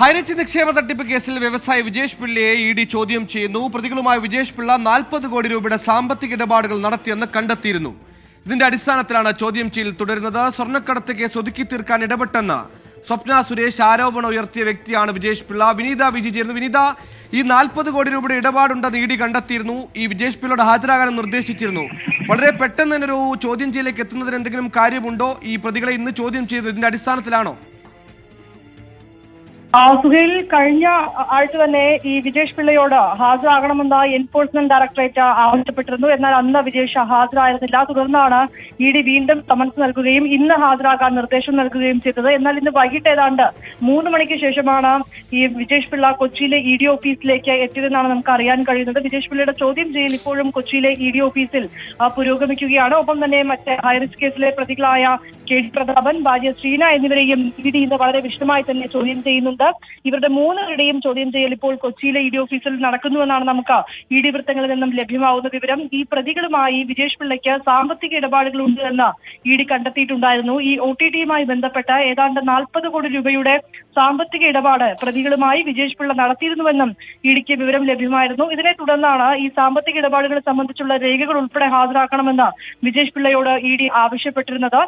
ഹൈറിച്ച് നിക്ഷേപ തട്ടിപ്പ് കേസിൽ വ്യവസായി വിജേഷ് പിള്ളയെ ഇഡി ചോദ്യം ചെയ്യുന്നു. പ്രതികളുമായി വിജേഷ് പിള്ള 40 കോടി രൂപയുടെ സാമ്പത്തിക ഇടപാടുകൾ നടത്തിയെന്ന് കണ്ടെത്തിയിരുന്നു. ഇതിന്റെ അടിസ്ഥാനത്തിലാണ് ചോദ്യം ചെയ്യൽ തുടരുന്നത്. സ്വർണ്ണക്കടത്ത് കേസ് ഒതുക്കി തീർക്കാൻ ഇടപെട്ടെന്ന് സ്വപ്ന സുരേഷ് ആരോപണം ഉയർത്തിയ വ്യക്തിയാണ് വിജേഷ് പിള്ള. വിനീത വിജി ചേർന്നു. വിനീത, ഈ 40 കോടി രൂപയുടെ ഇടപാടുണ്ടെന്ന് ഇഡി കണ്ടെത്തിയിരുന്നു. ഈ വിജേഷ് പിള്ളയോട് ഹാജരാകാനും നിർദ്ദേശിച്ചിരുന്നു. വളരെ പെട്ടെന്ന് തന്നെ ഒരു ചോദ്യം ചെയ്യലിലേക്ക് എത്തുന്നതിന് എന്തെങ്കിലും കാര്യമുണ്ടോ? ഈ പ്രതികളെ ഇന്ന് ചോദ്യം ചെയ്തത് ഇതിന്റെ അടിസ്ഥാനത്തിലാണോ? സുഹേൽ, കഴിഞ്ഞ ആഴ്ച തന്നെ ഈ വിജേഷ് പിള്ളയോട് ഹാജരാകണമെന്ന് എൻഫോഴ്സ്മെന്റ് ഡയറക്ടറേറ്റ് ആവശ്യപ്പെട്ടിരുന്നു. എന്നാൽ അന്ന് വിജേഷ് ഹാജരായിരുന്നില്ല. തുടർന്നാണ് ഇഡി വീണ്ടും സമൻസ് നൽകുകയും ഇന്ന് ഹാജരാകാൻ നിർദ്ദേശം നൽകുകയും ചെയ്തത്. എന്നാൽ ഇന്ന് വൈകിട്ട് ഏതാണ്ട് 3 മണിക്ക് ശേഷമാണ് ഈ വിജേഷ് പിള്ള കൊച്ചിയിലെ ഇഡി ഓഫീസിലേക്ക് എത്തിയതെന്നാണ് നമുക്ക് അറിയാൻ കഴിയുന്നത്. വിജേഷ് പിള്ളയുടെ ചോദ്യം ചെയ്യൽ ഇപ്പോഴും കൊച്ചിയിലെ ഇഡി ഓഫീസിൽ പുരോഗമിക്കുകയാണ്. ഒപ്പം തന്നെ മറ്റ് ഹൈറിസ്ക് കേസിലെ പ്രതികളായ കെ ഡി പ്രതാപൻ, ഭാര്യ ശ്രീന എന്നിവരെയും ഇഡി ഇന്ന് വളരെ വിശദമായി തന്നെ ചോദ്യം ചെയ്യുന്നുണ്ട്. ഇവരുടെ 3 പേരുടെയും ചോദ്യം ചെയ്യൽ ഇപ്പോൾ കൊച്ചിയിലെ ഇഡി ഓഫീസിൽ നടക്കുന്നുവെന്നാണ് നമുക്ക് ഇഡി വൃത്തങ്ങളിൽ നിന്നും ലഭ്യമാവുന്ന വിവരം. ഈ പ്രതികളുമായി വിജേഷ് പിള്ളയ്ക്ക് സാമ്പത്തിക ഇടപാടുകൾ ഉണ്ട് എന്ന് ഇഡി കണ്ടെത്തിയിട്ടുണ്ടായിരുന്നു. ഈ OTTയുമായി ബന്ധപ്പെട്ട ഏതാണ്ട് 40 കോടി രൂപയുടെ സാമ്പത്തിക ഇടപാട് പ്രതികളുമായി വിജേഷ് പിള്ള നടത്തിയിരുന്നുവെന്നും ഇഡിക്ക് വിവരം ലഭ്യമായിരുന്നു. ഇതിനെ തുടർന്നാണ് ഈ സാമ്പത്തിക ഇടപാടുകൾ സംബന്ധിച്ചുള്ള രേഖകൾ ഉൾപ്പെടെ ഹാജരാക്കണമെന്ന് വിജേഷ് പിള്ളയോട് ഇഡി ആവശ്യപ്പെട്ടിരുന്നത്.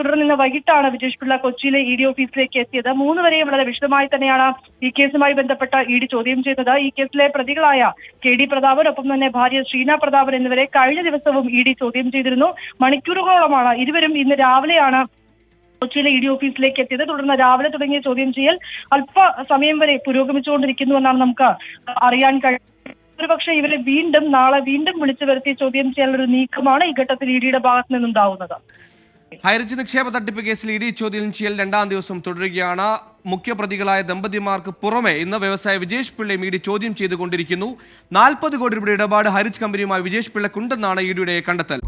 തുടർന്ന് ഇന്ന് വൈകിട്ടാണ് വിജേഷ് പിള്ള കൊച്ചിയിലെ ഇഡി ഓഫീസിലേക്ക് എത്തിയത്. 3 വരെയും വളരെ വിശദമായി തന്നെയാണ് ഈ കേസുമായി ബന്ധപ്പെട്ട ഇഡി ചോദ്യം ചെയ്തത്. ഈ കേസിലെ പ്രതികളായ കെ ഡി പ്രതാപൻ, ഒപ്പം തന്നെ ഭാര്യ ശ്രീന പ്രതാപൻ എന്നിവരെ കഴിഞ്ഞ ദിവസവും ഇഡി ചോദ്യം ചെയ്തിരുന്നു. മണിക്കൂറുകളോളമാണ് ഇരുവരും ഇന്ന് രാവിലെയാണ് കൊച്ചിയിലെ ഇഡി ഓഫീസിലേക്ക് എത്തിയത്. തുടർന്ന് രാവിലെ തുടങ്ങിയ ചോദ്യം ചെയ്യൽ അല്പസമയം വരെ പുരോഗമിച്ചുകൊണ്ടിരിക്കുന്നുവെന്നാണ് നമുക്ക് അറിയാൻ കഴിയുന്നത്. ഒരുപക്ഷെ ഇവരെ നാളെ വീണ്ടും വിളിച്ചു വരുത്തി ചോദ്യം ചെയ്യാനുള്ള ഒരു നീക്കമാണ് ഈ ഘട്ടത്തിൽ ഇഡിയുടെ ഭാഗത്ത് നിന്നുണ്ടാവുന്നത്. ഹൈറിച്ച് നിക്ഷേപ തട്ടിപ്പ് കേസിൽ ഇഡി ചോദ്യം ചെയ്യൽ 2ാം ദിവസം തുടരുകയാണ്. മുഖ്യപ്രതികളായ ദമ്പതിമാർക്ക് പുറമെ ഇന്ന് വ്യവസായ വിജേഷ് പിള്ളയും ഇഡി ചോദ്യം ചെയ്തുകൊണ്ടിരിക്കുന്നു. 40 കോടി രൂപയുടെ ഇടപാട് ഹൈറിച്ച് കമ്പനിയുമായി വിജേഷ് പിള്ളക്കുണ്ടെന്നാണ് ഇഡിയുടെ കണ്ടെത്തൽ.